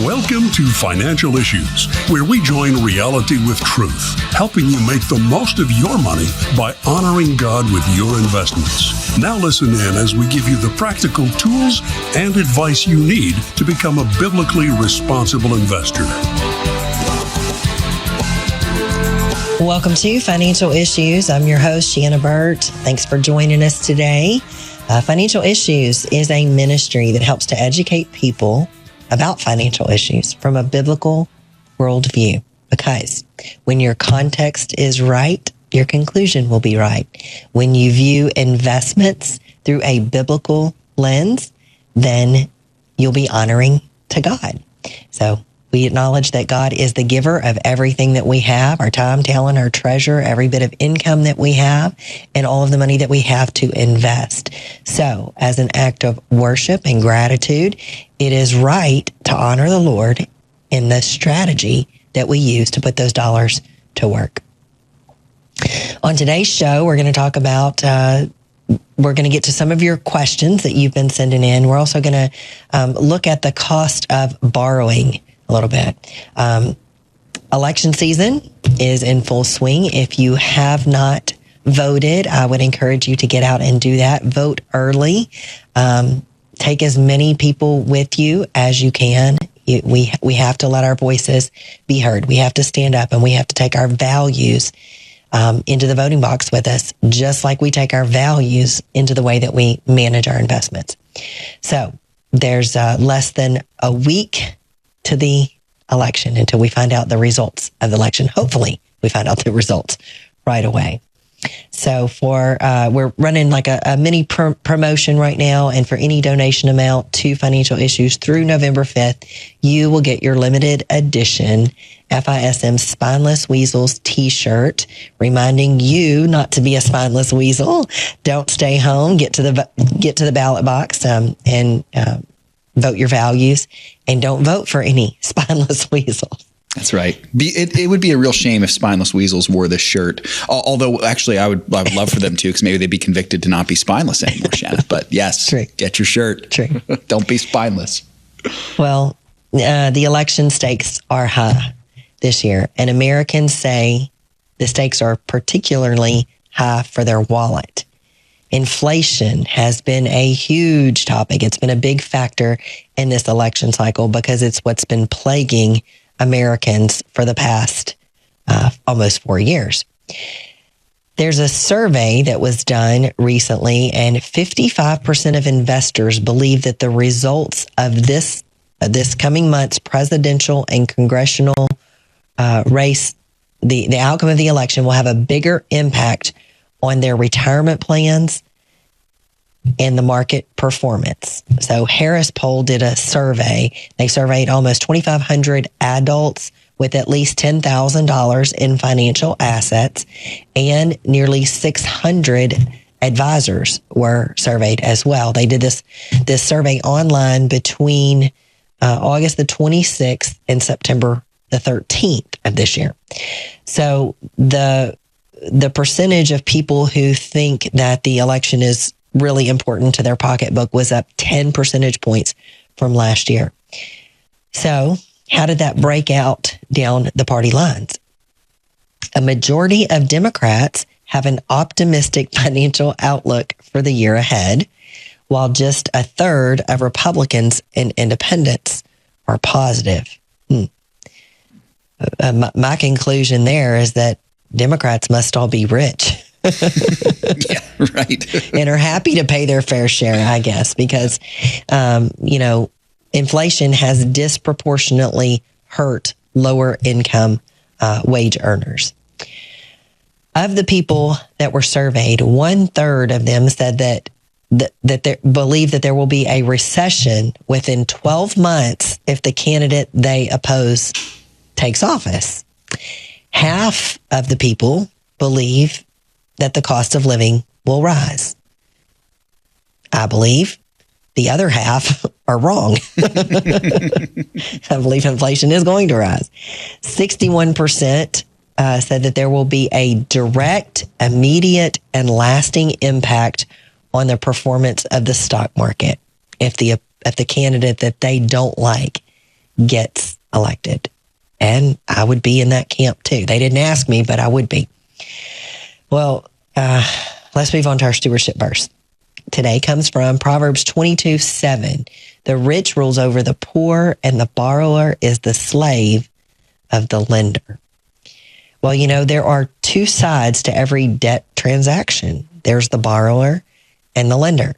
Welcome to Financial Issues, where we join reality with truth, helping you make the most of your money by honoring God with your investments. Now listen in as we give you the practical tools and advice you need to become a biblically responsible investor. Welcome to Financial Issues. I'm your host, Shana. Thanks for joining us today. Financial Issues is a ministry that helps to educate people about financial issues from a biblical worldview, because when your context is right, your conclusion will be right. When you view investments through a biblical lens, then you'll be honoring to God. So we acknowledge that God is the giver of everything that we have, our time, talent, our treasure, every bit of income that we have, and all of the money that we have to invest. So as an act of worship and gratitude, it is right to honor the Lord in the strategy that we use to put those dollars to work. On today's show, we're going to talk about we're going to get to some of your questions that you've been sending in. We're also going to look at the cost of borrowing a little bit. Election season is in full swing. If you have not voted, I would encourage you to get out and do that. Vote early. Take as many people with you as you can. We have to let our voices be heard. We have to stand up, and we have to take our values into the voting box with us, just like we take our values into the way that we manage our investments. So there's less than a week to the election until we find out the results of the election. Hopefully we find out the results right away. So we're running like a mini promotion right now. And for any donation amount to Financial Issues through November 5th, you will get your limited edition FISM Spineless Weasels t-shirt, reminding you not to be a spineless weasel. Don't stay home. Get to the ballot box and vote your values, and don't vote for any spineless weasels. That's right. It would be a real shame if spineless weasels wore this shirt. Although, actually, I would love for them to, because maybe they'd be convicted to not be spineless anymore, Shana. But yes, True. Get your shirt. True. Don't be spineless. Well, the election stakes are high this year, and Americans say the stakes are particularly high for their wallet. Inflation has been a huge topic. It's been a big factor in this election cycle because it's what's been plaguing Americans for the past almost 4 years. There's a survey that was done recently, and 55% of investors believe that the results of this coming month's presidential and congressional race, the outcome of the election, will have a bigger impact on their retirement plans and the market performance. So Harris Poll did a survey. They surveyed almost 2,500 adults with at least $10,000 in financial assets, and nearly 600 advisors were surveyed as well. They did this survey online between August the 26th and September the 13th of this year. So the percentage of people who think that the election is really important to their pocketbook was up 10 percentage points from last year. So how did that break out down the party lines? A majority of Democrats have an optimistic financial outlook for the year ahead, while just a third of Republicans and independents are positive. My conclusion there is that Democrats must all be rich. Yeah, right. And are happy to pay their fair share, I guess, because, inflation has disproportionately hurt lower income wage earners. Of the people that were surveyed, 1/3 of them said that they believe that there will be a recession within 12 months if the candidate they oppose takes office. Half of the people believe that the cost of living will rise. I believe the other half are wrong. I believe inflation is going to rise. 61% said that there will be a direct, immediate, and lasting impact on the performance of the stock market if the candidate that they don't like gets elected. And I would be in that camp too. They didn't ask me, but I would be. Well, let's move on to our stewardship verse. Today comes from Proverbs 22:7. The rich rules over the poor, and the borrower is the slave of the lender. Well, there are two sides to every debt transaction. There's the borrower and the lender.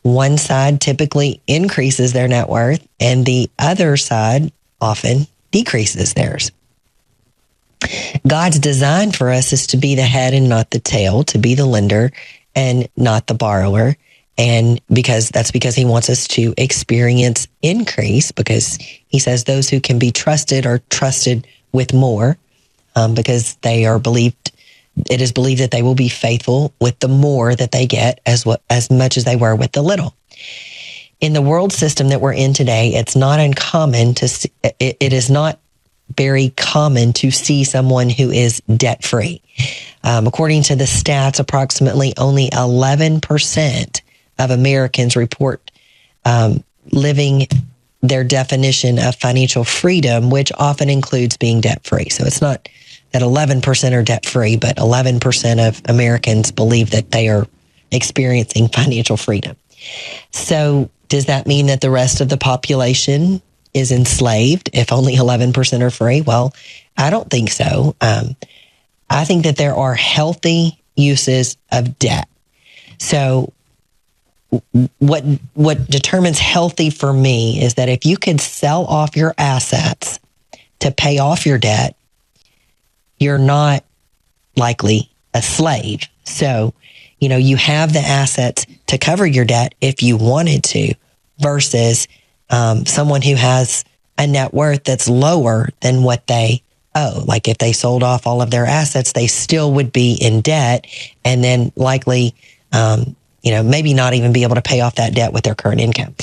One side typically increases their net worth, and the other side often decreases theirs. God's design for us is to be the head and not the tail, to be the lender and not the borrower. And because he wants us to experience increase, because he says those who can be trusted are trusted with more, because it is believed that they will be faithful with the more that they get as much as they were with the little. In the world system that we're in today, it's not uncommon it is not very common to see someone who is debt-free. According to the stats, approximately only 11% of Americans report living their definition of financial freedom, which often includes being debt-free. So it's not that 11% are debt-free, but 11% of Americans believe that they are experiencing financial freedom. So does that mean that the rest of the population is enslaved if only 11% are free? Well, I don't think so. I think that there are healthy uses of debt. So what determines healthy for me is that if you could sell off your assets to pay off your debt, you're not likely a slave. So, you have the assets to cover your debt if you wanted to, versus someone who has a net worth that's lower than what they owe. Like if they sold off all of their assets, they still would be in debt, and then likely, maybe not even be able to pay off that debt with their current income.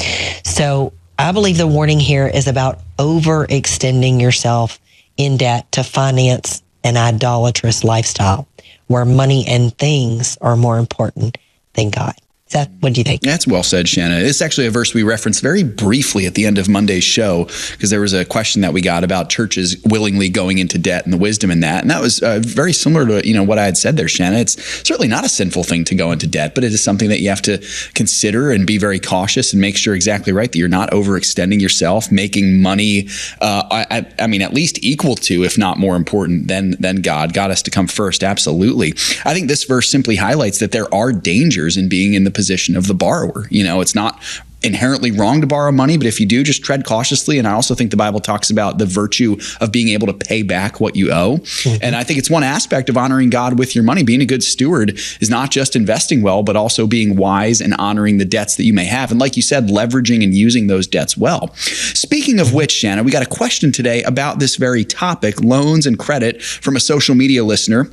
So I believe the warning here is about overextending yourself in debt to finance an idolatrous lifestyle where money and things are more important than God. Seth, what do you think? That's well said, Shana. It's actually a verse we referenced very briefly at the end of Monday's show, because there was a question that we got about churches willingly going into debt and the wisdom in that. And that was very similar to what I had said there, Shana. It's certainly not a sinful thing to go into debt, but it is something that you have to consider and be very cautious and make sure exactly right that you're not overextending yourself, making money, I mean, at least equal to, if not more important than God. God has to come first, absolutely. I think this verse simply highlights that there are dangers in being in the position of the borrower. It's not inherently wrong to borrow money, but if you do, just tread cautiously. And I also think the Bible talks about the virtue of being able to pay back what you owe. Mm-hmm. And I think it's one aspect of honoring God with your money. Being a good steward is not just investing well, but also being wise and honoring the debts that you may have. And like you said, leveraging and using those debts well. Speaking of which, Shana, we got a question today about this very topic, loans and credit, from a social media listener.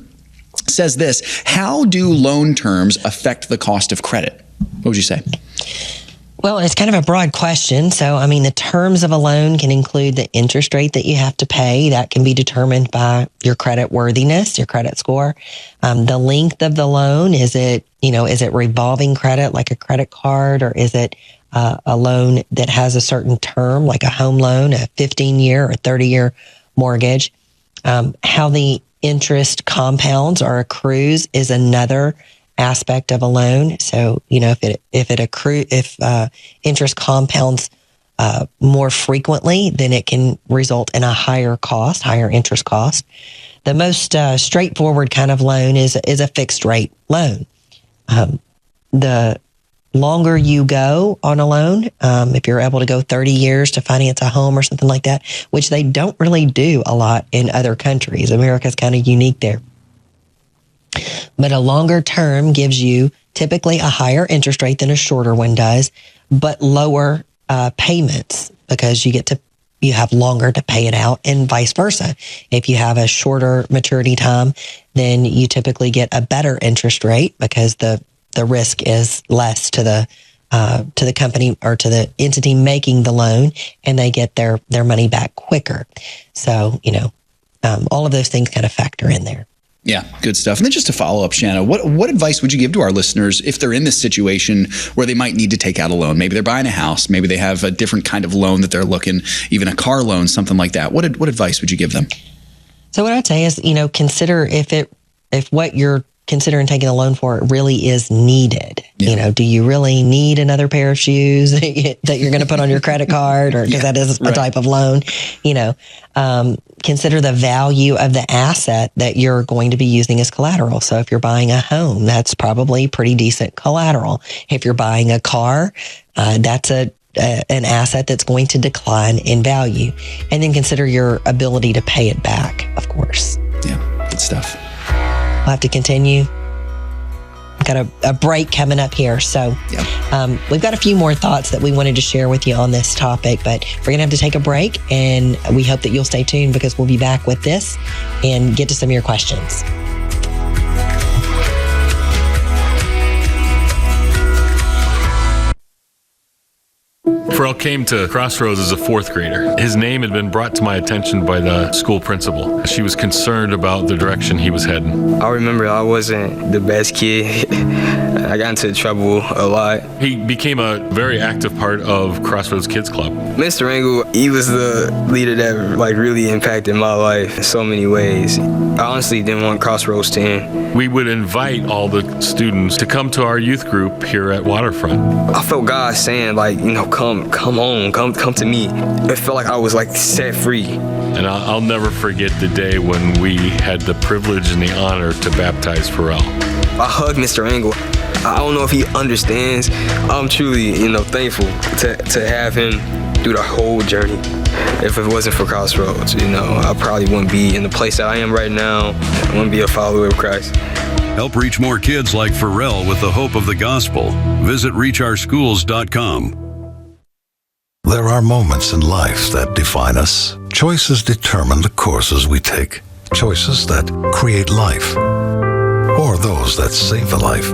Says this: how do loan terms affect the cost of credit? What would you say? Well, it's kind of a broad question. So, the terms of a loan can include the interest rate that you have to pay. That can be determined by your credit worthiness, your credit score. The length of the loan, is it revolving credit like a credit card, or is it a loan that has a certain term like a home loan, a 15-year or 30-year mortgage? How the interest compounds or accrues is another aspect of a loan. So, if interest compounds more frequently, then it can result in a higher interest cost. The most straightforward kind of loan is a fixed rate loan. The longer you go on a loan, if you're able to go 30 years to finance a home or something like that, which they don't really do a lot in other countries. America's kind of unique there. But a longer term gives you typically a higher interest rate than a shorter one does, but lower payments, because you have longer to pay it out, and vice versa. If you have a shorter maturity time, then you typically get a better interest rate because the risk is less to the company or to the entity making the loan, and they get their money back quicker. So, all of those things kind of factor in there. Yeah, good stuff. And then just to follow up, Shana, what advice would you give to our listeners if they're in this situation where they might need to take out a loan? Maybe they're buying a house. Maybe they have a different kind of loan that they're looking, even a car loan, something like that. What advice would you give them? So what I'd say is, consider if what you're considering taking a loan for really is needed. Yeah. Do you really need another pair of shoes that you're going to put on your credit card, or because that is a type of loan? Consider the value of the asset that you're going to be using as collateral. So if you're buying a home, that's probably pretty decent collateral. If you're buying a car, that's an asset that's going to decline in value. And then consider your ability to pay it back, of course. Yeah, good stuff. We'll have to continue. Got a break coming up here. So we've got a few more thoughts that we wanted to share with you on this topic, but we're going to have to take a break, and we hope that you'll stay tuned because we'll be back with this and get to some of your questions. Pharrell came to Crossroads as a fourth grader. His name had been brought to my attention by the school principal. She was concerned about the direction he was heading. I remember I wasn't the best kid. I got into trouble a lot. He became a very active part of Crossroads Kids Club. Mr. Engel, he was the leader that really impacted my life in so many ways. I honestly didn't want Crossroads to end. We would invite all the students to come to our youth group here at Waterfront. I felt God saying, come on, come to me. It felt like I was set free. And I'll never forget the day when we had the privilege and the honor to baptize Pharrell. I hugged Mr. Engel. I don't know if he understands. I'm truly, thankful to have him through the whole journey. If it wasn't for Crossroads, I probably wouldn't be in the place that I am right now. I wouldn't be a follower of Christ. Help reach more kids like Pharrell with the hope of the gospel. Visit reachOurSchools.com. There are moments in life that define us. Choices determine the courses we take. Choices that create life, or those that save a life.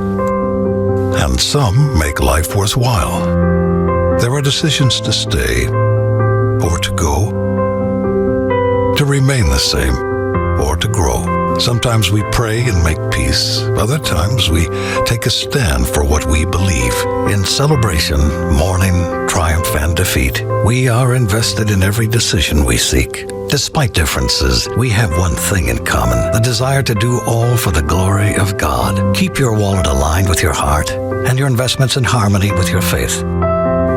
And some make life worthwhile. There are decisions to stay or to go, to remain the same or to grow. Sometimes we pray and make peace. Other times we take a stand for what we believe. In celebration, mourning, triumph, and defeat, we are invested in every decision we seek. Despite differences, we have one thing in common: the desire to do all for the glory of God. Keep your wallet aligned with your heart and your investments in harmony with your faith.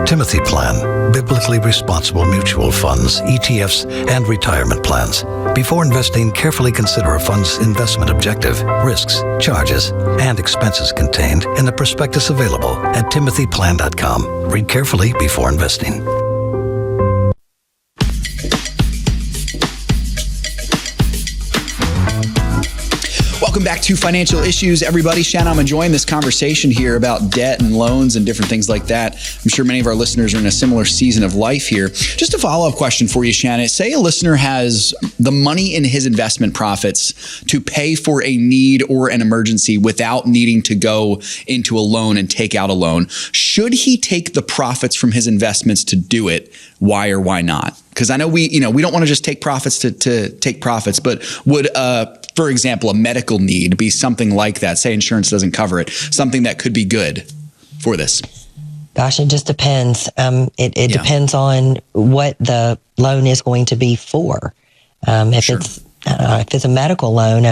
Timothy Plan, biblically responsible mutual funds, ETFs, and retirement plans. Before investing, carefully consider a fund's investment objective, risks, charges, and expenses contained in the prospectus available at timothyplan.com. Read carefully before investing. Welcome back to Financial Issues, everybody. Shana, I'm enjoying this conversation here about debt and loans and different things like that. I'm sure many of our listeners are in a similar season of life here. Just a follow-up question for you, Shana. Say a listener has the money in his investment profits to pay for a need or an emergency without needing to go into a loan and take out a loan. Should he take the profits from his investments to do it? Why or why not? Because I know we don't want to just take profits to take profits, but would for example, a medical need be something like that? Say insurance doesn't cover it, something that could be good for this. Gosh, it just depends. It depends on what the loan is going to be for. If it's a medical loan,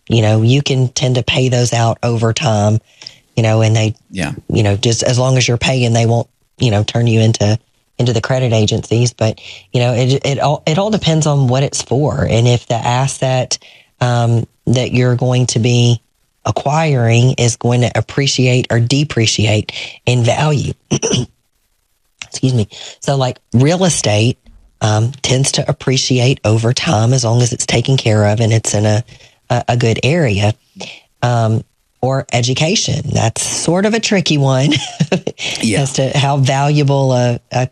you can tend to pay those out over time, and they, just as long as you're paying, they won't, turn you into the credit agencies. But, it all depends on what it's for. And if the asset that you're going to be acquiring is going to appreciate or depreciate in value. Excuse me. So like real estate tends to appreciate over time as long as it's taken care of and it's in a good area. Or education. That's sort of a tricky one as to how valuable a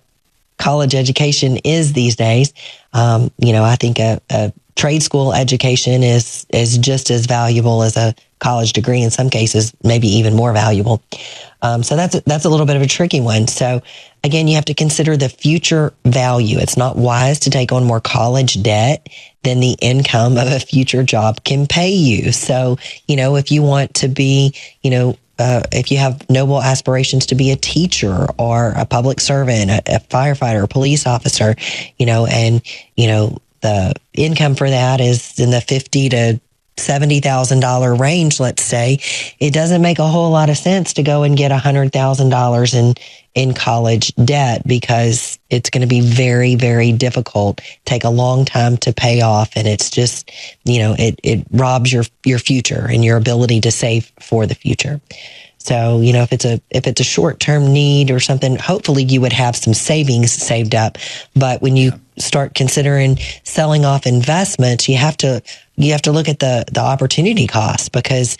college education is these days. I think a trade school education is just as valuable as a college degree. In some cases, maybe even more valuable. So that's a little bit of a tricky one. So again, you have to consider the future value. It's not wise to take on more college debt than the income of a future job can pay you. So, if you want to be, if you have noble aspirations to be a teacher or a public servant, a firefighter, a police officer, the income for that is in the $50,000 to $70,000 range, let's say, it doesn't make a whole lot of sense to go and get $100,000 in college debt, because it's going to be very, very difficult, take a long time to pay off. And it's just, it robs your future and your ability to save for the future. So, if it's a short-term need or something, hopefully you would have some savings saved up. But when you start considering selling off investments, you have to look at the opportunity cost, because,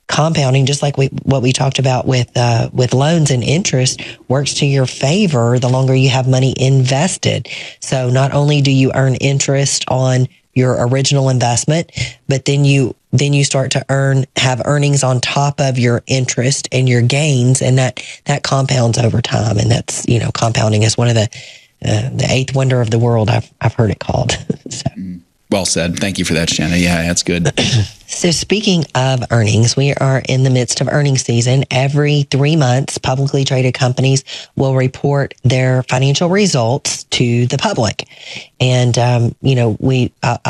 compounding, just like what we talked about with loans and interest, works to your favor the longer you have money invested. So not only do you earn interest on your original investment, but then you start to have earnings on top of your interest and your gains, and that compounds over time. And that's, compounding is one of the eighth wonder of the world, I've heard it called. So. Well said. Thank you for that, Shana. Yeah, that's good. So speaking of earnings, we are in the midst of earnings season. Every 3 months, publicly traded companies will report their financial results to the public. And, I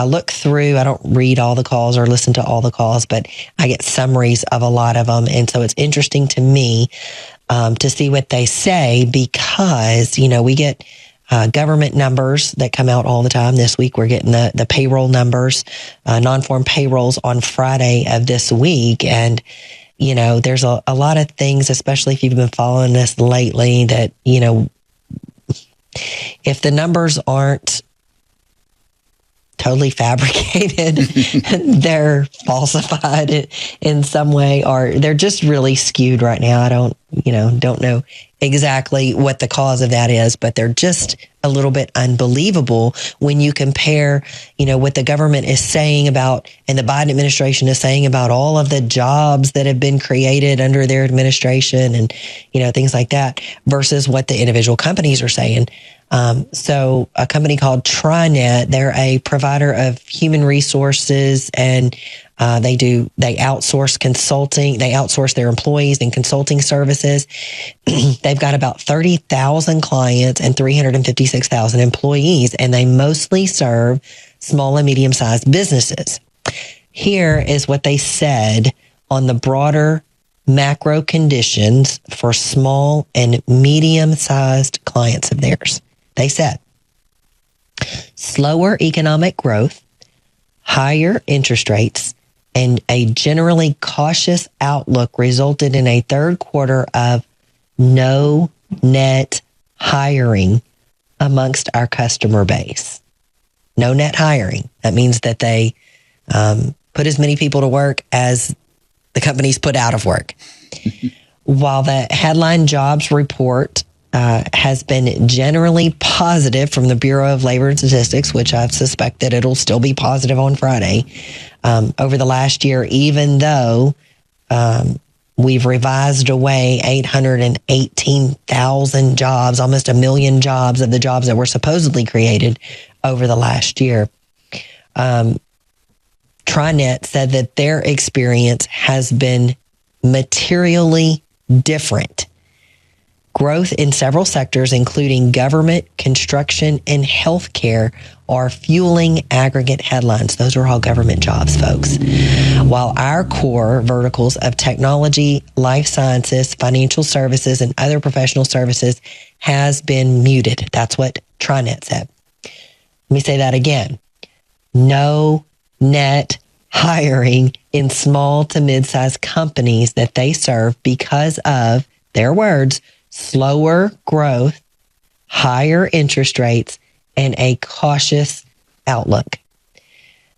look through, I don't read all the calls or listen to all the calls, but I get summaries of a lot of them. And so it's interesting to me to see what they say, because, we get government numbers that come out all the time. This week, we're getting the payroll numbers, non-farm payrolls on Friday of this week. And, there's a lot of things, especially if you've been following this lately, that, if the numbers aren't totally fabricated, they're falsified in some way, or they're just really skewed right now. I don't know exactly what the cause of that is, but they're just a little bit unbelievable when you compare, what the government is saying about, and the Biden administration is saying about all of the jobs that have been created under their administration and, things like that, versus what the individual companies are saying. So a company called TriNet, they're a provider of human resources, and they outsource consulting. They outsource their employees in consulting services. They've got about 30,000 clients and 356,000 employees, and they mostly serve small and medium-sized businesses. Here is what they said on the broader macro conditions for small and medium-sized clients of theirs. They said, slower economic growth, higher interest rates, and a generally cautious outlook resulted in a third quarter of no net hiring amongst our customer base. No net hiring. That means that they put as many people to work as the companies put out of work. While the headline jobs report has been generally positive from the Bureau of Labor and Statistics, which I suspect that it'll still be positive on Friday, over the last year, even though we've revised away 818,000 jobs, almost 1 million jobs of the jobs that were supposedly created over the last year. TriNet said that their experience has been materially different. Growth in several sectors, including government, construction, and healthcare, are fueling aggregate headlines. Those are all government jobs, folks. While our core verticals of technology, life sciences, financial services, and other professional services has been muted. That's what TriNet said. Let me say that again. No net hiring in small to mid-sized companies that they serve because of, their words, slower growth, higher interest rates, and a cautious outlook.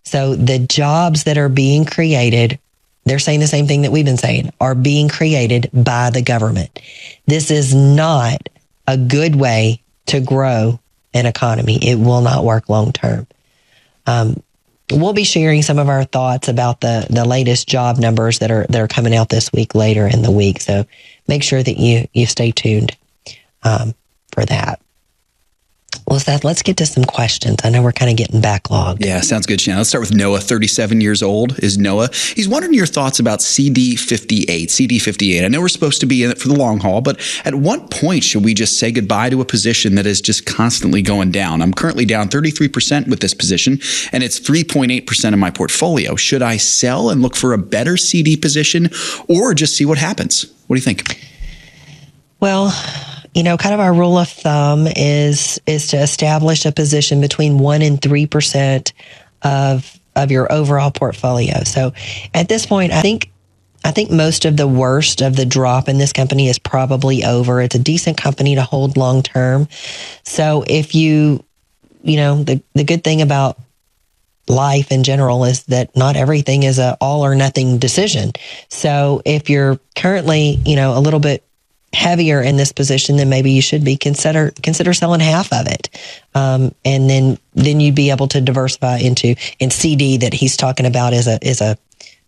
So the jobs that are being created, they're saying the same thing that we've been saying, are being created by the government. This is not a good way to grow an economy. It will not work long term. we'll be sharing some of our thoughts about the latest job numbers that are coming out this week later in the week. So make sure that you stay tuned for that. Well, Seth, let's get to some questions. I know we're kind of getting backlogged. Yeah, sounds good, Shana. Let's start with Noah, 37 years old is Noah. He's wondering your thoughts about CD58. I know we're supposed to be in it for the long haul, but at what point should we just say goodbye to a position that is just constantly going down? I'm currently down 33% with this position, and it's 3.8% of my portfolio. Should I sell and look for a better CD position or just see what happens? What do you think? Well, kind of our rule of thumb is to establish a position between 1% and 3% of your overall portfolio. So at this point, I think most of the worst of the drop in this company is probably over. It's a decent company to hold long term. So if the good thing about life in general is that not everything is a all or nothing decision. So if you're currently, a little bit heavier in this position, then maybe you should be consider selling half of it, and then you'd be able to diversify in CD that he's talking about is a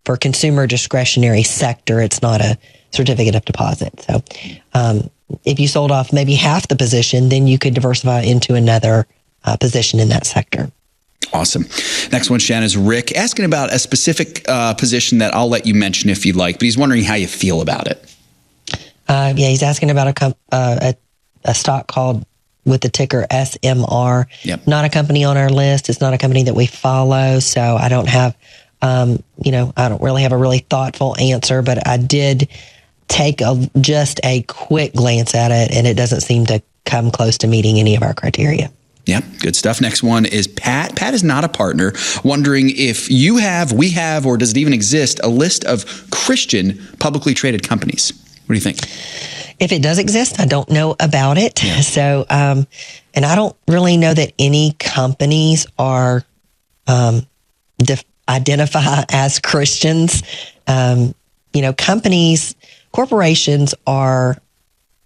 for consumer discretionary sector. It's not a certificate of deposit. So if you sold off maybe half the position, then you could diversify into another position in that sector. Awesome. Next one, Shana, is Rick asking about a specific position that I'll let you mention if you'd like, but he's wondering how you feel about it. He's asking about a stock called with the ticker SMR. Yep. Not a company on our list. It's not a company that we follow. So I don't have, I don't really have a really thoughtful answer, but I did take just a quick glance at it, and it doesn't seem to come close to meeting any of our criteria. Yep, good stuff. Next one is Pat. Pat is not a partner, wondering if we have, or does it even exist, a list of Christian publicly traded companies. What do you think? If it does exist, I don't know about it. Yeah. So, and I don't really know that any companies are identify as Christians. Corporations are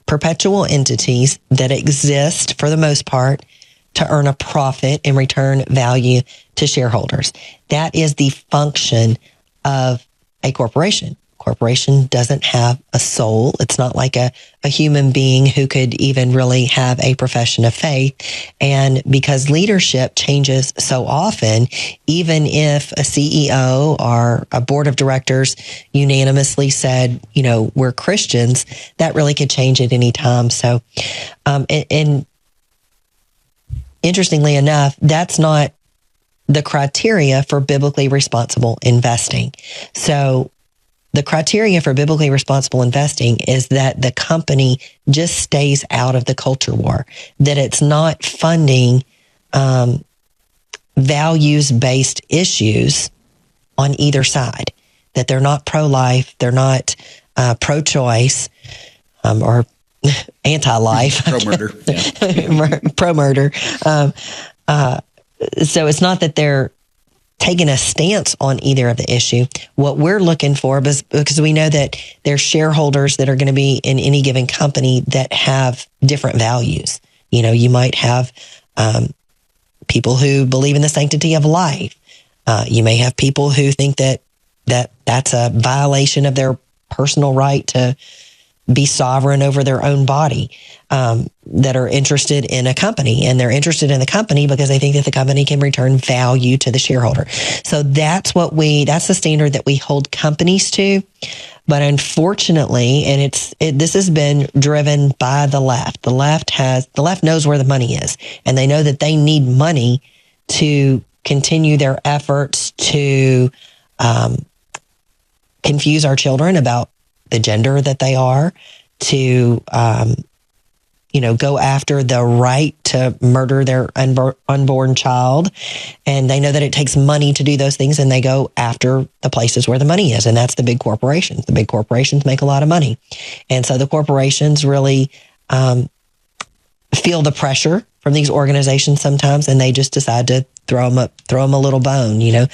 perpetual entities that exist for the most part to earn a profit and return value to shareholders. That is the function of a corporation. Corporation doesn't have a soul. It's not like a human being who could even really have a profession of faith. And because leadership changes so often, even if a CEO or a board of directors unanimously said, we're Christians, that really could change at any time. So, and interestingly enough, that's not the criteria for biblically responsible investing. So, the criteria for biblically responsible investing is that the company just stays out of the culture war, that it's not funding values-based issues on either side, that they're not pro-life, they're not pro-choice or anti-life. Pro-murder. Pro-murder. So it's not that they're taking a stance on either of the issue. What we're looking for, because we know that there's shareholders that are going to be in any given company that have different values. You might have people who believe in the sanctity of life. You may have people who think that's a violation of their personal right to be sovereign over their own body, that are interested in a company, and they're interested in the company because they think that the company can return value to the shareholder. So that's the standard that we hold companies to. But unfortunately, and this has been driven by the left. The left knows where the money is, and they know that they need money to continue their efforts to confuse our children about the gender that they are, to go after the right to murder their unborn child. And they know that it takes money to do those things, and they go after the places where the money is, and that's the big corporations. The big corporations make a lot of money. And so the corporations really feel the pressure from these organizations sometimes, and they just decide to throw them a little bone. To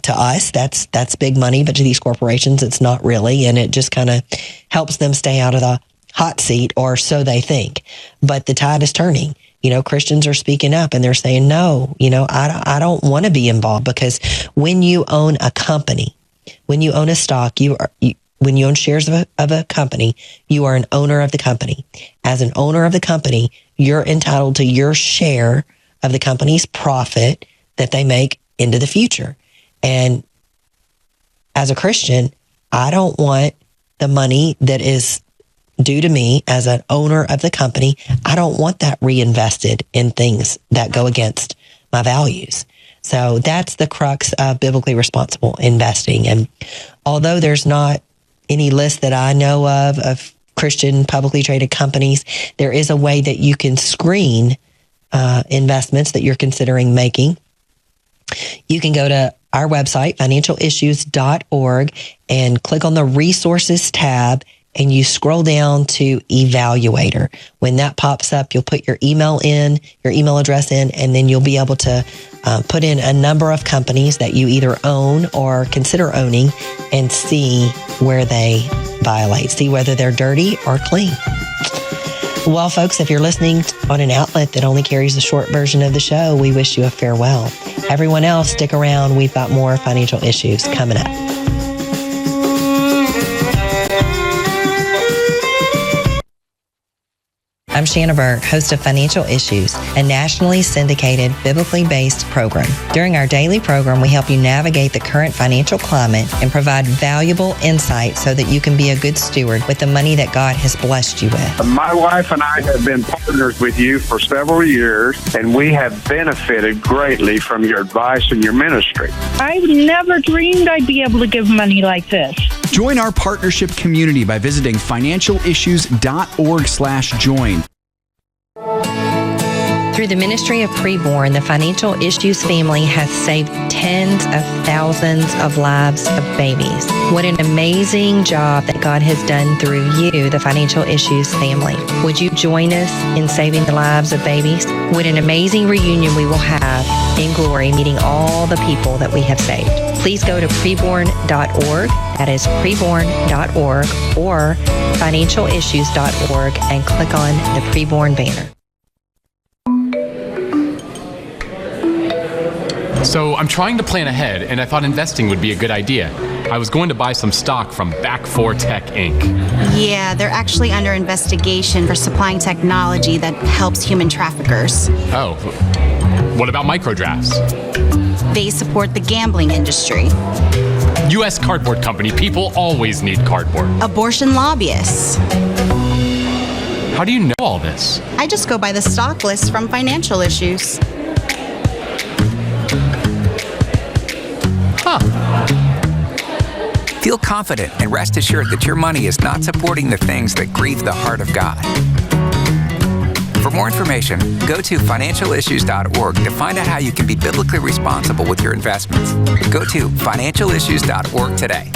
us, that's big money, but to these corporations, it's not really, and it just kind of helps them stay out of the hot seat, or so they think. But the tide is turning. Christians are speaking up and they're saying, no, I don't want to be involved, because when you own a company, when you own a stock, when you own shares of a company, you are an owner of the company. As an owner of the company, you're entitled to your share of the company's profit that they make into the future. And as a Christian, I don't want the money that is due to me as an owner of the company. I don't want that reinvested in things that go against my values. So that's the crux of biblically responsible investing. And although there's not any list that I know of Christian publicly traded companies, there is a way that you can screen investments that you're considering making. You can go to our website, financialissues.org, and click on the resources tab, and you scroll down to evaluator. When that pops up, you'll put your email address in, and then you'll be able to put in a number of companies that you either own or consider owning, and see where they violate, see whether they're dirty or clean. Well, folks, if you're listening on an outlet that only carries a short version of the show, we wish you a farewell. Everyone else, stick around. We've got more financial issues coming up. I'm Shana Burt, host of Financial Issues, a nationally syndicated, biblically based program. During our daily program, we help you navigate the current financial climate and provide valuable insight so that you can be a good steward with the money that God has blessed you with. My wife and I have been partners with you for several years, and we have benefited greatly from your advice and your ministry. I never dreamed I'd be able to give money like this. Join our partnership community by visiting financialissues.org/join. Through the ministry of Preborn, the Financial Issues family has saved tens of thousands of lives of babies. What an amazing job that God has done through you, the Financial Issues family. Would you join us in saving the lives of babies? What an amazing reunion we will have in glory, meeting all the people that we have saved. Please go to preborn.org, that is preborn.org, or financialissues.org, and click on the Preborn banner. So I'm trying to plan ahead, and I thought investing would be a good idea. I was going to buy some stock from Back4 Tech Inc. Yeah, they're actually under investigation for supplying technology that helps human traffickers. Oh, what about microdrafts? They support the gambling industry. U.S. Cardboard Company, people always need cardboard. Abortion lobbyists. How do you know all this? I just go by the stock list from Financial Issues. Feel confident and rest assured that your money is not supporting the things that grieve the heart of God. For more information, go to financialissues.org to find out how you can be biblically responsible with your investments. Go to financialissues.org today.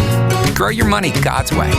Grow your money God's way.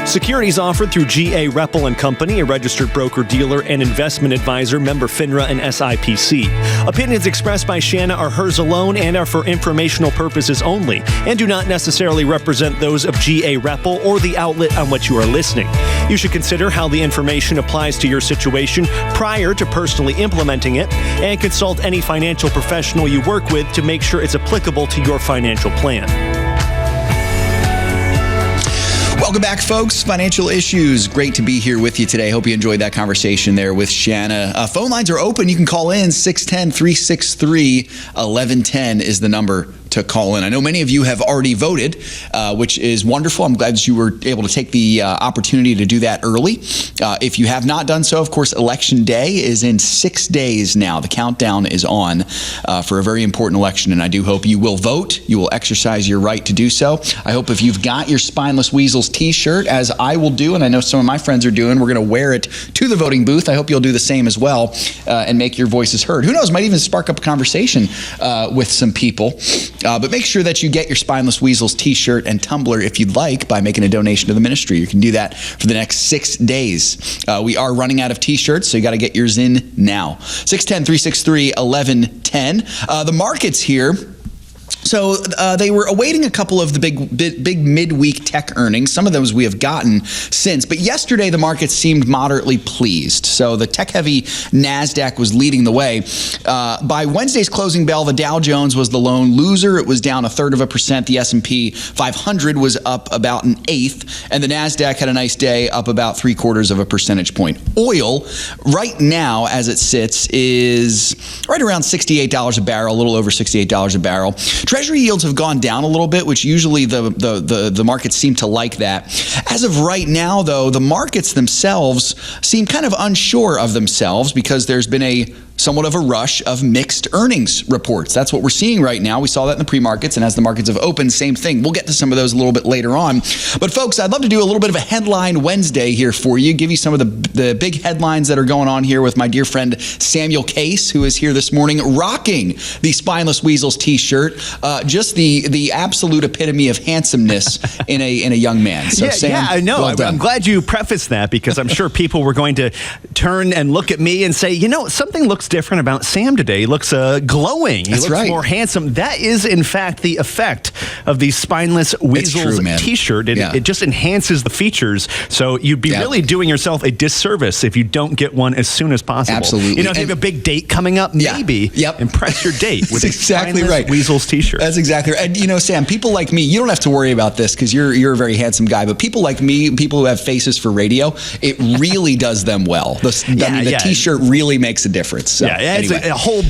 Securities offered through G.A. Reppel & Company, a registered broker-dealer and investment advisor, member FINRA and SIPC. Opinions expressed by Shana are hers alone and are for informational purposes only, and do not necessarily represent those of G.A. Reppel or the outlet on which you are listening. You should consider how the information applies to your situation prior to personally implementing it, and consult any financial professional you work with to make sure it's applicable to your financial plan. Welcome back, folks. Financial Issues. Great to be here with you today. Hope you enjoyed that conversation there with Shana. Phone lines are open. You can call in. 610-363-1110 is the number to call in. I know many of you have already voted, which is wonderful. I'm glad that you were able to take the opportunity to do that early. If you have not done so, of course, Election Day is in 6 days now. The countdown is on for a very important election, and I do hope you will vote. You will exercise your right to do so. I hope if you've got your Spineless Weasels t-shirt, as I will do, and I know some of my friends are doing, we're going to wear it to the voting booth. I hope you'll do the same as well and make your voices heard. Who knows, might even spark up a conversation with some people. But make sure that you get your Spineless Weasels t-shirt and tumbler if you'd like by making a donation to the ministry. You can do that for the next 6 days. We are running out of t-shirts, so you got to get yours in now. 610-363-1110. The markets here. So they were awaiting a couple of the big midweek tech earnings. Some of those we have gotten since. But yesterday, the market seemed moderately pleased. So the tech-heavy NASDAQ was leading the way. By Wednesday's closing bell, the Dow Jones was the lone loser. It was down 0.33%. The S&P 500 was up about 1/8. And the NASDAQ had a nice day, up about 0.75 percentage point. Oil, right now, as it sits, is right around $68 a barrel, a little over $68 a barrel. Treasury yields have gone down a little bit, which usually the markets seem to like that. As of right now, though, the markets themselves seem kind of unsure of themselves because there's been somewhat of a rush of mixed earnings reports. That's what we're seeing right now. We saw that in the pre-markets, and as the markets have opened, same thing. We'll get to some of those a little bit later on. But folks, I'd love to do a little bit of a headline Wednesday here for you, give you some of the big headlines that are going on here with my dear friend Samuel Case, who is here this morning rocking the Spineless Weasels t-shirt. Just the absolute epitome of handsomeness in a young man. So Sam, I know. Well I'm glad you prefaced that because I'm sure people were going to turn and look at me and say, you know, something looks different about Sam today. He looks glowing. He looks more handsome. That is, in fact, the effect of the Spineless Weasels t-shirt. It just enhances the features. So you'd be really doing yourself a disservice if you don't get one as soon as possible. Absolutely. You know, if you have a big date coming up, maybe impress your date with a Spineless Weasels t-shirt. That's exactly right. And, you know, Sam, people like me, you don't have to worry about this because you're a very handsome guy, but people like me, people who have faces for radio, it really does them well. The t-shirt really makes a difference. So, it's a whole,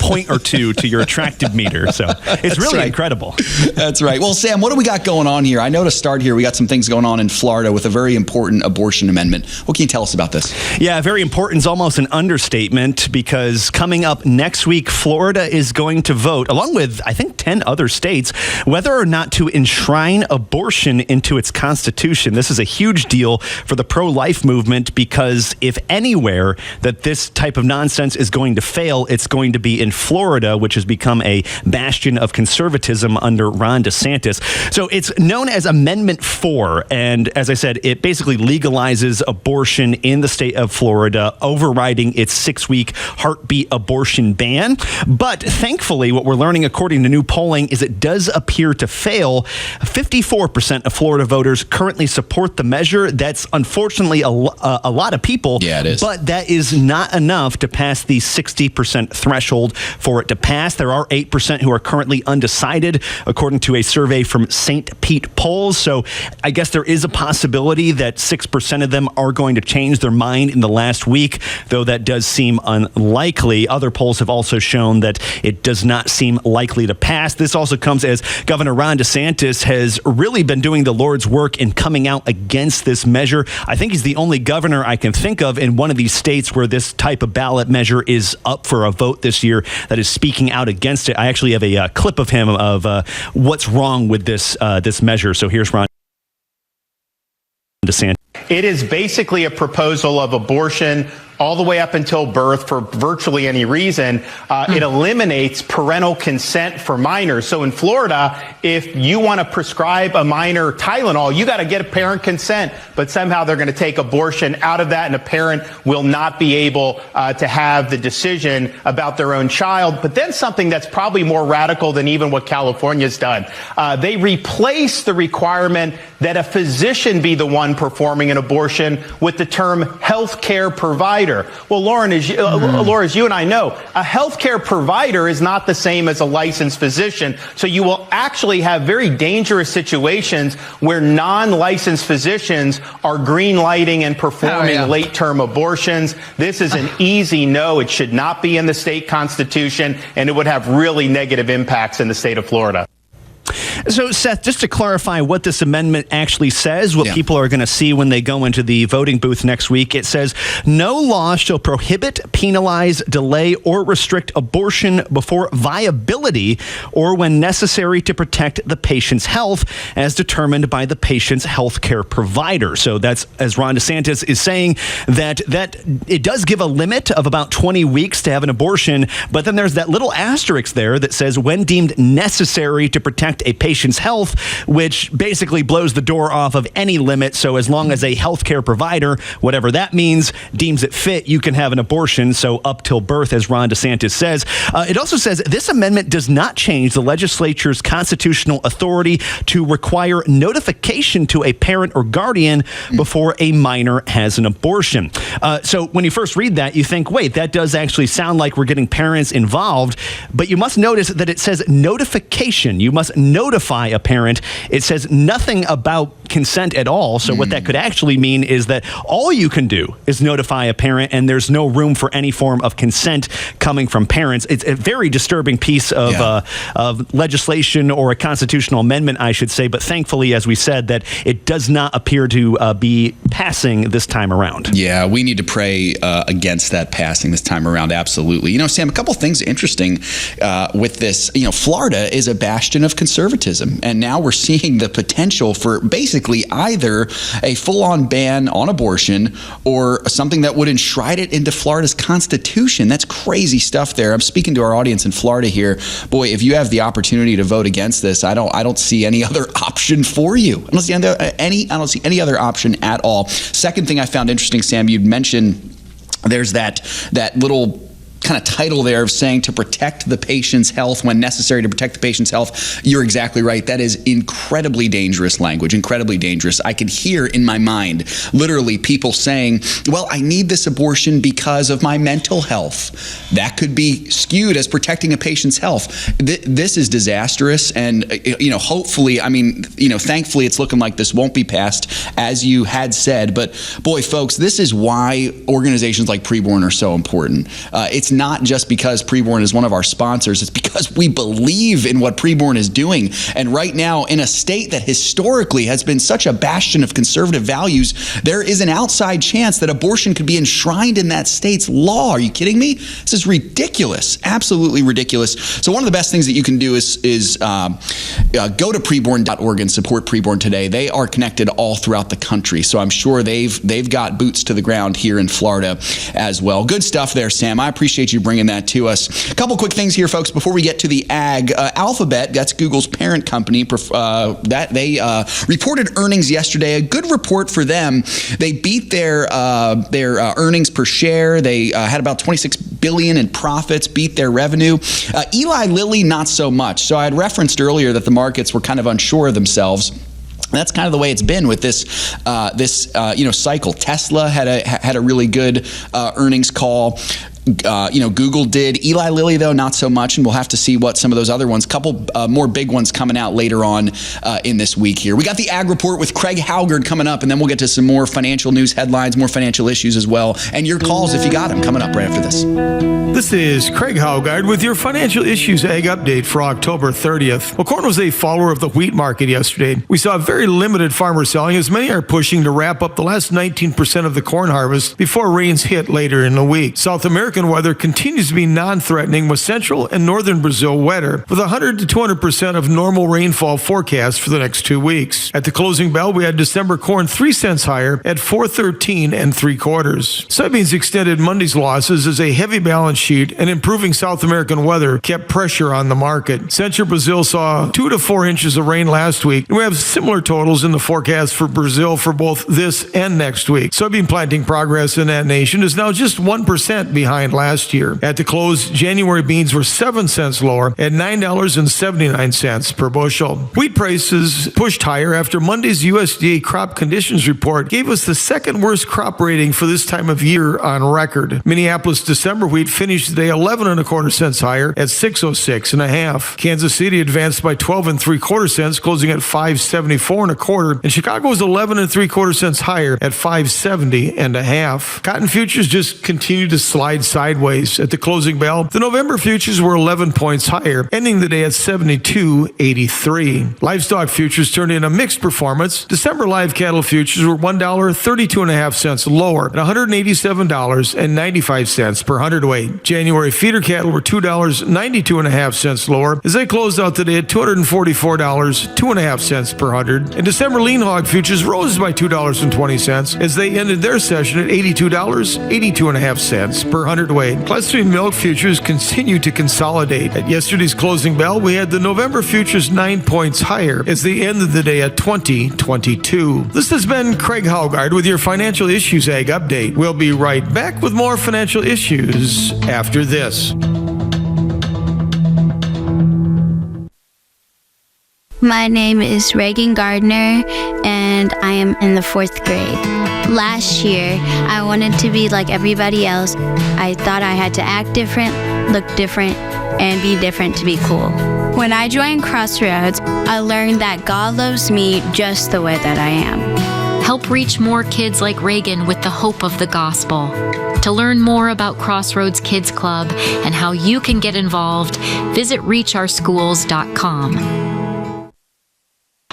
point or two to your attractive meter. So it's really incredible. That's right. Well, Sam, what do we got going on here? I know to start here, we got some things going on in Florida with a very important abortion amendment. What can you tell us about this? Yeah, very important is almost an understatement because coming up next week, Florida is going to vote, along with, I think, 10 other states, whether or not to enshrine abortion into its constitution. This is a huge deal for the pro-life movement because if anywhere that this type of nonsense is going to fail, it's going to be in Florida, which has become a bastion of conservatism under Ron DeSantis. So it's known as Amendment 4, and as I said, it basically legalizes abortion in the state of Florida, overriding its 6-week heartbeat abortion ban. But thankfully, what we're learning according to new polling is it does appear to fail. 54% of Florida voters currently support the measure. That's unfortunately a lot of people. Yeah, it is. But that is not enough to pass the 60% threshold for it to pass. There are 8% who are currently undecided, according to a survey from St. Pete Polls. So I guess there is a possibility that 6% of them are going to change their mind in the last week, though that does seem unlikely. Other polls have also shown that it does not seem likely to pass. This also comes as Governor Ron DeSantis has really been doing the Lord's work in coming out against this measure. I think he's the only governor I can think of in one of these states where this type of ballot measure is up for a vote this year that is speaking out against it. I actually have a clip of him of what's wrong with this measure. So here's Ron DeSantis. It is basically a proposal of abortion all the way up until birth for virtually any reason. It eliminates parental consent for minors. So in Florida, if you want to prescribe a minor Tylenol, you got to get a parent consent, but somehow they're going to take abortion out of that, and a parent will not be able to have the decision about their own child. But then something that's probably more radical than even what California's done. They replace the requirement that a physician be the one performing an abortion with the term healthcare provider. Well, Laura, as you and I know, a healthcare provider is not the same as a licensed physician. So you will actually have very dangerous situations where non-licensed physicians are green lighting and performing late-term abortions. This is an easy no. It should not be in the state constitution, and it would have really negative impacts in the state of Florida. So, Seth, just to clarify what this amendment actually says, what people are going to see when they go into the voting booth next week, it says, no law shall prohibit, penalize, delay, or restrict abortion before viability or when necessary to protect the patient's health as determined by the patient's health care provider. So that's, as Ron DeSantis is saying, that it does give a limit of about 20 weeks to have an abortion, but then there's that little asterisk there that says when deemed necessary to protect a patient's health, which basically blows the door off of any limit. So as long as a healthcare provider, whatever that means, deems it fit, you can have an abortion. So up till birth, as Ron DeSantis says. It also says this amendment does not change the legislature's constitutional authority to require notification to a parent or guardian before a minor has an abortion. So when you first read that, you think, wait, that does actually sound like we're getting parents involved. But you must notice that it says notification. You must notify a parent. It says nothing about consent at all. So what that could actually mean is that all you can do is notify a parent, and there's no room for any form of consent coming from parents. It's a very disturbing piece of legislation, or a constitutional amendment, I should say. But thankfully, as we said, that it does not appear to be passing this time around. Yeah, we need to pray against that passing this time around. Absolutely. You know, Sam, a couple things interesting with this. You know, Florida is a bastion of conservatism, and now we're seeing the potential for basically either a full-on ban on abortion or something that would enshrine it into Florida's constitution. That's crazy stuff there. I'm speaking to our audience in Florida here. Boy, if you have the opportunity to vote against this, I don't see any other option for you. I don't see any other option at all. Second thing I found interesting, Sam, you'd mentioned there's that little kind of title there of saying to protect the patient's health when necessary to protect the patient's health. You're exactly right. That is incredibly dangerous language, incredibly dangerous. I could hear in my mind literally people saying, well, I need this abortion because of my mental health. That could be skewed as protecting a patient's health. This is disastrous. And, hopefully, thankfully it's looking like this won't be passed as you had said. But boy, folks, this is why organizations like Preborn are so important. It's not just because Preborn is one of our sponsors. It's because we believe in what Preborn is doing. And right now, in a state that historically has been such a bastion of conservative values, there is an outside chance that abortion could be enshrined in that state's law. Are you kidding me? This is ridiculous. Absolutely ridiculous. So one of the best things that you can do is go to preborn.org and support Preborn today. They are connected all throughout the country. So I'm sure they've got boots to the ground here in Florida as well. Good stuff there, Sam. I appreciate you bringing that to us. A couple quick things here, folks, before we get to the ag. Alphabet, that's Google's parent company, that they reported earnings yesterday. A good report for them. They beat their earnings per share. They had about $26 billion in profits, beat their revenue. Eli Lilly, not so much. So I had referenced earlier that the markets were kind of unsure of themselves. That's kind of the way it's been with this cycle. Tesla had a really good earnings call. Google did. Eli Lilly, though, not so much, and we'll have to see what some of those other ones, couple more big ones coming out later on in this week here. We got the Ag Report with Craig Haugaard coming up, and then we'll get to some more financial news headlines, more financial issues as well, and your calls if you got them coming up right after this. This is Craig Haugaard with your Financial Issues Ag Update for October 30th. Well, corn was a follower of the wheat market yesterday. We saw very limited farmer selling, as many are pushing to wrap up the last 19% of the corn harvest before rains hit later in the week. South America American weather continues to be non-threatening, with central and northern Brazil wetter, with 100 to 200% of normal rainfall forecast for the next 2 weeks. At the closing bell, we had December corn 3 cents higher at $4.13 3/4. Soybeans extended Monday's losses as a heavy balance sheet and improving South American weather kept pressure on the market. Central Brazil saw 2 to 4 inches of rain last week, and we have similar totals in the forecast for Brazil for both this and next week. Soybean planting progress in that nation is now just 1% behind last year. At the close, January beans were 7 cents lower at $9.79 per bushel. Wheat prices pushed higher after Monday's USDA crop conditions report gave us the second worst crop rating for this time of year on record. Minneapolis December wheat finished the day 11 1/4 cents higher at $6.06 1/2. Kansas City advanced by 12 3/4 cents, closing at $5.74 1/4, and Chicago was 11 3/4 cents higher at $5.70 1/2. Cotton futures just continued to slide sideways. At the closing bell, the November futures were 11 points higher, ending the day at 72.83. Livestock futures turned in a mixed performance. December live cattle futures were $1.32 1/2 lower at $187.95 per hundredweight. January feeder cattle were $2.92 1/2 lower as they closed out the day at $244.02 1/2 per hundred. And December lean hog futures rose by $2.20 as they ended their session at $82.82 1/2 per hundredweight. Class 3 milk futures continue to consolidate. At yesterday's closing bell, we had the November futures 9 points higher as they ended the day at 20.22. This has been Craig Haugaard with your Financial Issues Ag Update. We'll be right back with more financial issues after this. My name is Reagan Gardner, and I am in the 4th grade. Last year, I wanted to be like everybody else. I thought I had to act different, look different, and be different to be cool. When I joined Crossroads, I learned that God loves me just the way that I am. Help reach more kids like Reagan with the hope of the gospel. To learn more about Crossroads Kids Club and how you can get involved, visit reachourschools.com.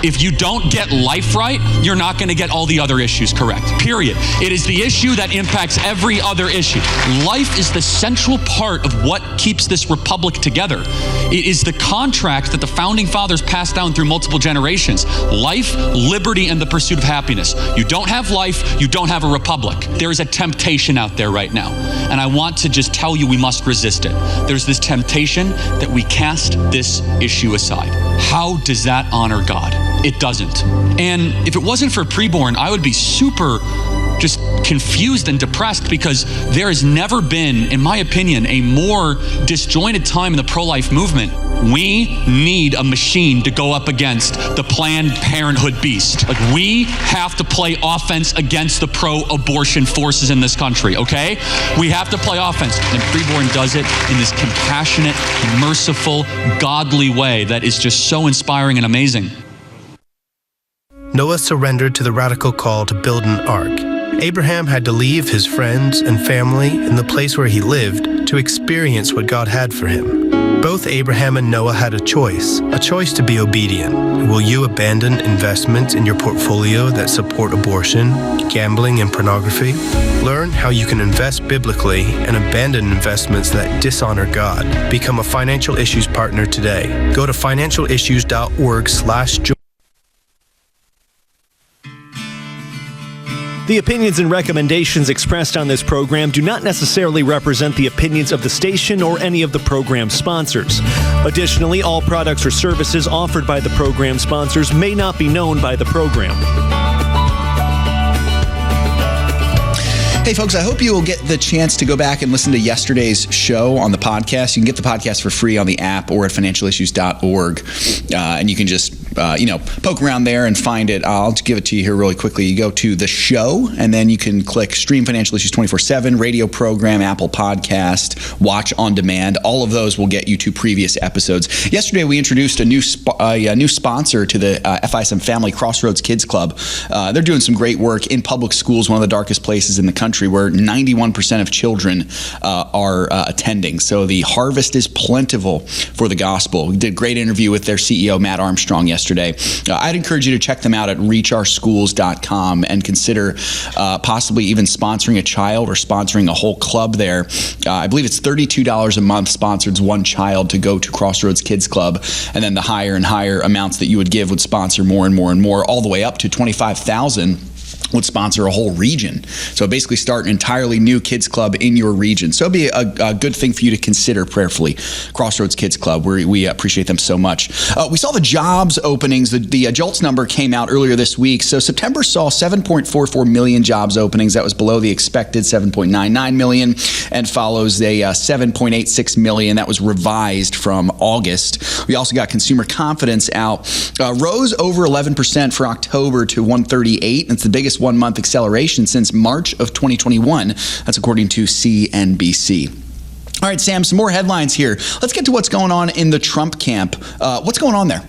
If you don't get life right, you're not going to get all the other issues correct, period. It is the issue that impacts every other issue. Life is the central part of what keeps this republic together. It is the contract that the founding fathers passed down through multiple generations. Life, liberty, and the pursuit of happiness. You don't have life, you don't have a republic. There is a temptation out there right now, and I want to just tell you we must resist it. There's this temptation that we cast this issue aside. How does that honor God? It doesn't. And if it wasn't for preborn, I would be super just confused and depressed, because there has never been, in my opinion, a more disjointed time in the pro-life movement. We need a machine to go up against the Planned Parenthood beast. Like, we have to play offense against the pro-abortion forces in this country, okay? We have to play offense. And preborn does it in this compassionate, merciful, godly way that is just so inspiring and amazing. Noah surrendered to the radical call to build an ark. Abraham had to leave his friends and family and the place where he lived to experience what God had for him. Both Abraham and Noah had a choice to be obedient. Will you abandon investments in your portfolio that support abortion, gambling, and pornography? Learn how you can invest biblically and abandon investments that dishonor God. Become a Financial Issues partner today. Go to financialissues.org/join. The opinions and recommendations expressed on this program do not necessarily represent the opinions of the station or any of the program sponsors. Additionally, all products or services offered by the program sponsors may not be known by the program. Hey, folks, I hope you will get the chance to go back and listen to yesterday's show on the podcast. You can get the podcast for free on the app or at financialissues.org. And you can just, poke around there and find it. I'll just give it to you here really quickly. You go to the show, and then you can click Stream Financial Issues 24/7, radio program, Apple Podcast, Watch on Demand. All of those will get you to previous episodes. Yesterday, we introduced a new sponsor to the FISM Family, Crossroads Kids Club. They're doing some great work in public schools, one of the darkest places in the country, where 91% of children are attending. So the harvest is plentiful for the gospel. We did a great interview with their CEO, Matt Armstrong, yesterday. yesterday. I'd encourage you to check them out at reachourschools.com and consider possibly even sponsoring a child or sponsoring a whole club there. I believe it's $32 a month sponsors one child to go to Crossroads Kids Club, and then the higher and higher amounts that you would give would sponsor more and more and more, all the way up to $25,000 would sponsor a whole region. So basically start an entirely new kids club in your region. So it'd be a good thing for you to consider prayerfully. Crossroads Kids Club, we appreciate them so much. We saw the jobs openings. The JOLTS number came out earlier this week. So September saw 7.44 million jobs openings. That was below the expected 7.99 million, and follows a 7.86 million. That was revised from August. We also got consumer confidence out. Rose over 11% for October to 138. It's the biggest one-month acceleration since March of 2021. That's according to CNBC. All right, Sam, some more headlines here. Let's get to what's going on in the Trump camp. What's going on there?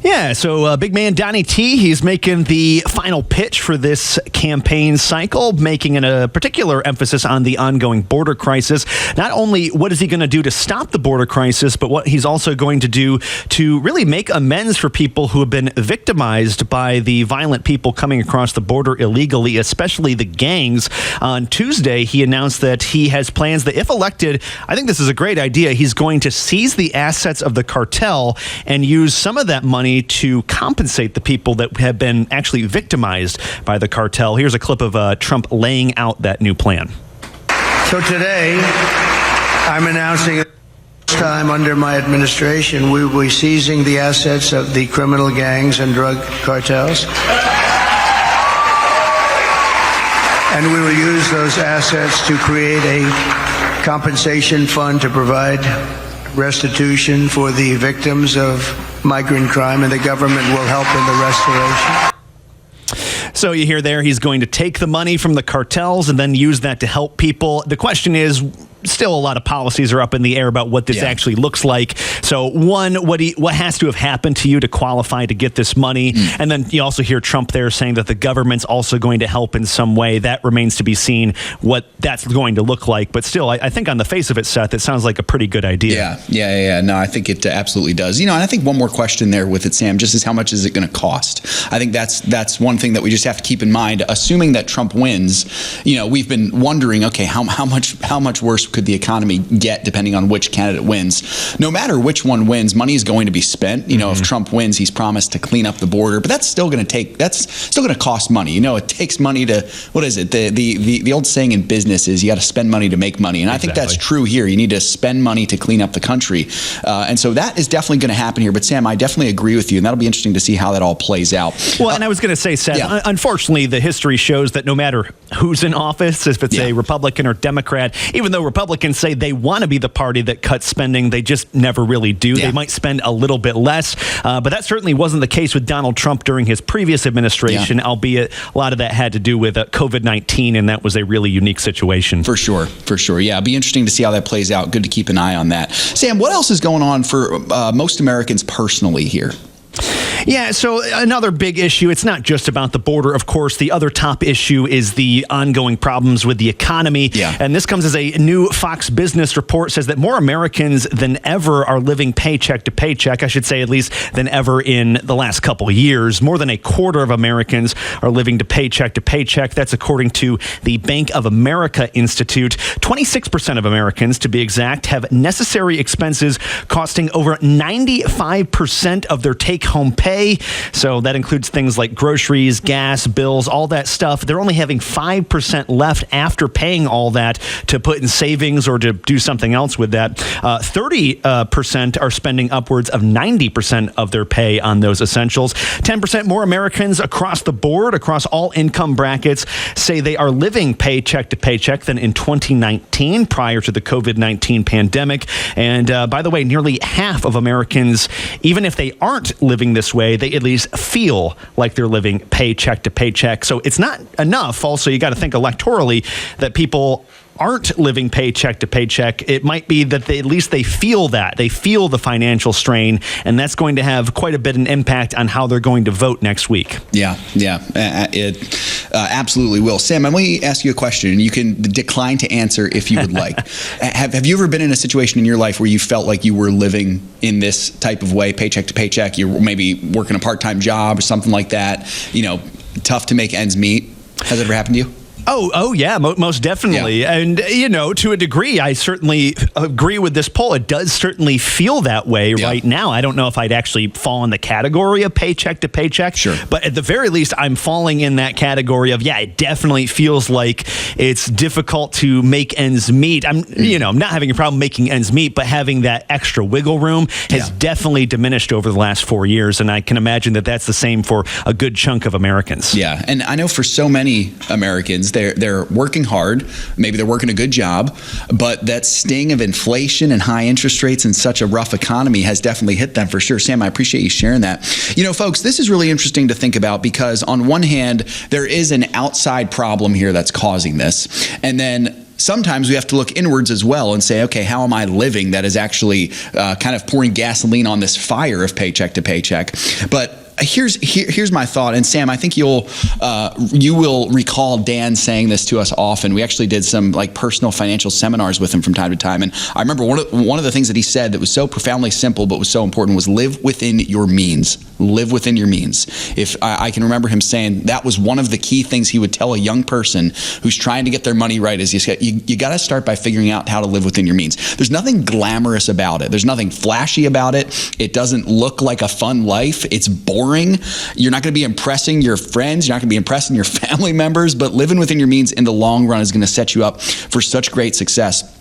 Yeah, so big man Donnie T, he's making the final pitch for this campaign cycle, making a particular emphasis on the ongoing border crisis. Not only what is he going to do to stop the border crisis, but what he's also going to do to really make amends for people who have been victimized by the violent people coming across the border illegally, especially the gangs. On Tuesday, he announced that he has plans that, if elected, I think this is a great idea, he's going to seize the assets of the cartel and use some of that money to compensate the people that have been actually victimized by the cartel. Here's a clip of Trump laying out that new plan. So today, I'm announcing that this time under my administration, we will be seizing the assets of the criminal gangs and drug cartels. And we will use those assets to create a compensation fund to provide restitution for the victims of migrant crime, and the government will help in the restoration. So you hear there, he's going to take the money from the cartels and then use that to help people. The question is, still a lot of policies are up in the air about what this actually looks like. So one, what has to have happened to you to qualify to get this money? And then you also hear Trump there saying that the government's also going to help in some way. That remains to be seen what that's going to look like. But still, I think on the face of it, Seth, it sounds like a pretty good idea. Yeah. No, I think it absolutely does. And I think one more question there with it, Sam, just is how much is it going to cost? I think that's one thing that we just have to keep in mind. Assuming that Trump wins, we've been wondering, okay, how much worse could the economy get depending on which candidate wins? No matter which one wins, money is going to be spent. If Trump wins, he's promised to clean up the border, but that's still going to cost money. It takes money to, what is it? The old saying in business is you got to spend money to make money. And I think that's true here. You need to spend money to clean up the country. And so that is definitely going to happen here. But Sam, I definitely agree with you, and that'll be interesting to see how that all plays out. Well, and I was going to say, Seth, unfortunately, the history shows that no matter who's in office, if it's a Republican or Democrat, even though Republicans say they want to be the party that cuts spending, they just never really do. They might spend a little bit less, but that certainly wasn't the case with Donald Trump during his previous administration, albeit a lot of that had to do with COVID-19, and that was a really unique situation. For sure. Yeah, it'll be interesting to see how that plays out. Good to keep an eye on that. Sam, what else is going on for most Americans personally here? Yeah, so another big issue, it's not just about the border, of course. The other top issue is the ongoing problems with the economy. And this comes as a new Fox Business report, says that more Americans than ever are living paycheck to paycheck. I should say at least than ever in the last couple of years. More than a quarter of Americans are living to paycheck to paycheck. That's according to the Bank of America Institute. 26% of Americans, to be exact, have necessary expenses costing over 95% of their take-home pay. So that includes things like groceries, gas, bills, all that stuff. They're only having 5% left after paying all that to put in savings or to do something else with that. 30% are spending upwards of 90% of their pay on those essentials. 10% more Americans across the board, across all income brackets, say they are living paycheck to paycheck than in 2019, prior to the COVID-19 pandemic. And by the way, nearly half of Americans, even if they aren't living this way, they at least feel like they're living paycheck to paycheck. So it's not enough. Also, you got to think electorally that people aren't living paycheck to paycheck. It might be that at least they feel that. They feel the financial strain, and that's going to have quite a bit of an impact on how they're going to vote next week. Yeah. absolutely will. Sam, let me ask you a question, and you can decline to answer if you would like. Have you ever been in a situation in your life where you felt like you were living in this type of way, paycheck to paycheck? You're maybe working a part-time job or something like that, tough to make ends meet. Has it ever happened to you? Oh yeah, most definitely. Yeah. And, to a degree, I certainly agree with this poll. It does certainly feel that way right now. I don't know if I'd actually fall in the category of paycheck to paycheck. Sure. But at the very least, I'm falling in that category of, it definitely feels like it's difficult to make ends meet. I'm not having a problem making ends meet, but having that extra wiggle room has definitely diminished over the last 4 years. And I can imagine that that's the same for a good chunk of Americans. Yeah. And I know for so many Americans, they're working hard. Maybe they're working a good job, but that sting of inflation and high interest rates and such a rough economy has definitely hit them for sure. Sam, I appreciate you sharing that. Folks, this is really interesting to think about because on one hand, there is an outside problem here that's causing this. And then sometimes we have to look inwards as well and say, okay, how am I living that is actually kind of pouring gasoline on this fire of paycheck to paycheck? But here's my thought, and Sam, I think you will recall Dan saying this to us often. We actually did some personal financial seminars with him from time to time, and I remember one of the things that he said that was so profoundly simple but was so important was live within your means. Live within your means. If I can remember him saying that was one of the key things he would tell a young person who's trying to get their money right is you got to start by figuring out how to live within your means. There's nothing glamorous about it. There's nothing flashy about it. It doesn't look like a fun life. It's boring. You're not going to be impressing your friends. You're not going to be impressing your family members, but living within your means in the long run is going to set you up for such great success.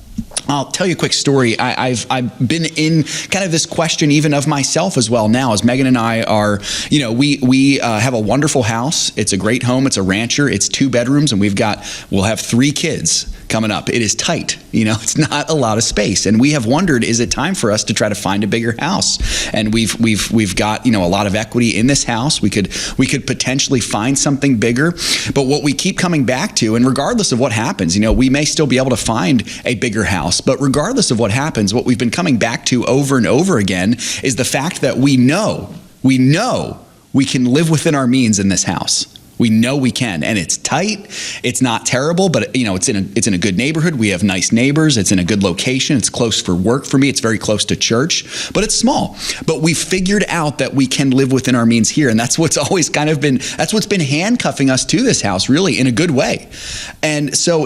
I'll tell you a quick story. I've been in kind of this question even of myself as well now, as Megan and I are, we have a wonderful house. It's a great home. It's a rancher. It's 2 bedrooms, and we'll have 3 kids coming up. It is tight. It's not a lot of space. And we have wondered, is it time for us to try to find a bigger house? And we've got, a lot of equity in this house. We could potentially find something bigger. But what we keep coming back to, and regardless of what happens, we may still be able to find a bigger house. But regardless of what happens, what we've been coming back to over and over again is the fact that we know we can live within our means in this house. We know we can, and it's tight. It's not terrible, but it's in a good neighborhood. We have nice neighbors. It's in a good location. It's close for work for me. It's very close to church, but it's small. But we figured out that we can live within our means here, and that's what's always that's what's been handcuffing us to this house, really, in a good way. And so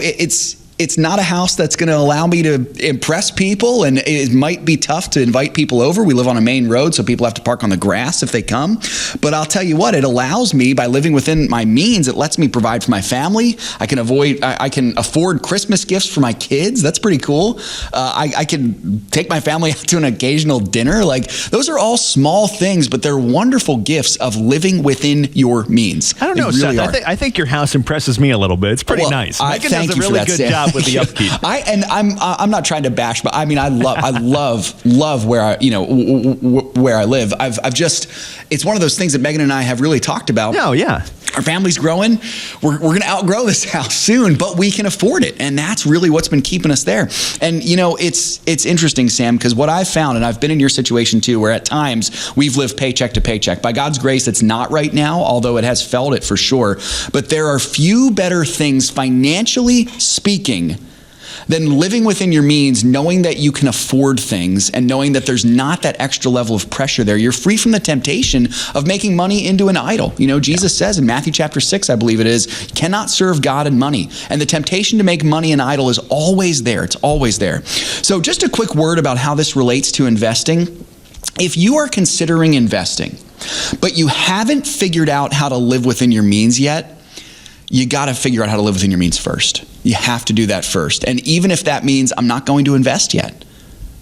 it's not a house that's going to allow me to impress people, and it might be tough to invite people over. We live on a main road, so people have to park on the grass if they come. But I'll tell you what, it allows me, by living within my means, it lets me provide for my family. I can afford Christmas gifts for my kids. That's pretty cool. I can take my family out to an occasional dinner. Those are all small things, but they're wonderful gifts of living within your means. I don't know, really Seth. I think your house impresses me a little bit. It's pretty nice. Megan does a really good job with the upkeep. I'm not trying to bash, but I love where I live. It's one of those things that Megan and I have really talked about. Oh yeah. Our family's growing. We're going to outgrow this house soon, but we can afford it. And that's really what's been keeping us there. And, it's interesting, Sam, because what I've found, and I've been in your situation too, where at times we've lived paycheck to paycheck. By God's grace, it's not right now, although it has felt it for sure. But there are few better things, financially speaking, than living within your means, knowing that you can afford things and knowing that there's not that extra level of pressure there. You're free from the temptation of making money into an idol. Jesus says in Matthew chapter 6, I believe it is, you cannot serve God and money. And the temptation to make money an idol is always there. It's always there. So just a quick word about how this relates to investing. If you are considering investing, but you haven't figured out how to live within your means yet, you got to figure out how to live within your means first. You have to do that first. And even if that means I'm not going to invest yet,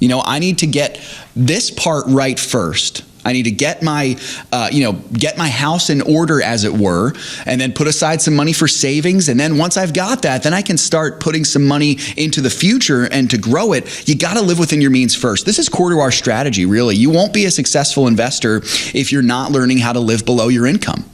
I need to get this part right first. I need to get my house in order, as it were, and then put aside some money for savings. And then once I've got that, then I can start putting some money into the future and to grow it. You got to live within your means first. This is core to our strategy, really. You won't be a successful investor if you're not learning how to live below your income.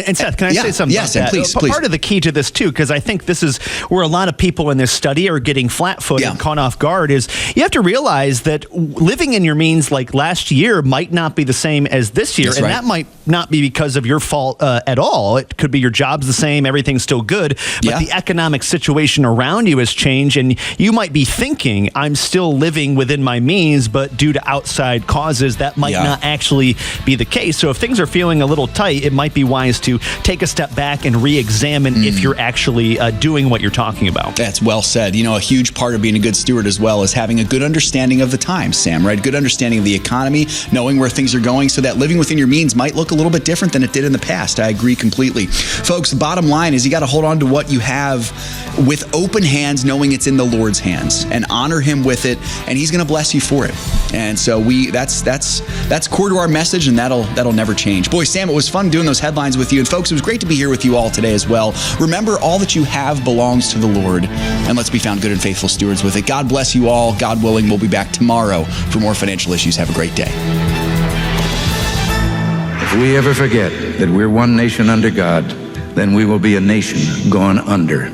And Seth, can I say something about that? Please. Part of the key to this, too, because I think this is where a lot of people in this study are getting flat-footed, caught off guard, is you have to realize that living in your means like last year might not be the same as this year. That's and right. that might not be because of your fault at all. It could be your job's the same, everything's still good, but the economic situation around you has changed, and you might be thinking, I'm still living within my means, but due to outside causes, that might not actually be the case. So if things are feeling a little tight, it might be wise to take a step back and re-examine if you're actually doing what you're talking about. That's well said. You know, a huge part of being a good steward as well is having a good understanding of the times, Sam, right? Good understanding of the economy, knowing where things are going, so that living within your means might look a little bit different than it did in the past. I agree completely. Folks, the bottom line is you got to hold on to what you have with open hands, knowing it's in the Lord's hands, and honor him with it, and he's going to bless you for it. And so that's core to our message, and that'll never change. Boy, Sam, it was fun doing those headlines with you. And folks, it was great to be here with you all today as well. Remember, all that you have belongs to the Lord, and let's be found good and faithful stewards with it. God bless you all. God willing, we'll be back tomorrow for more financial issues. Have a great day. If we ever forget that we're one nation under God, then we will be a nation gone under.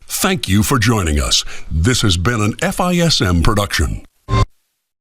Thank you for joining us. This has been an FISM production.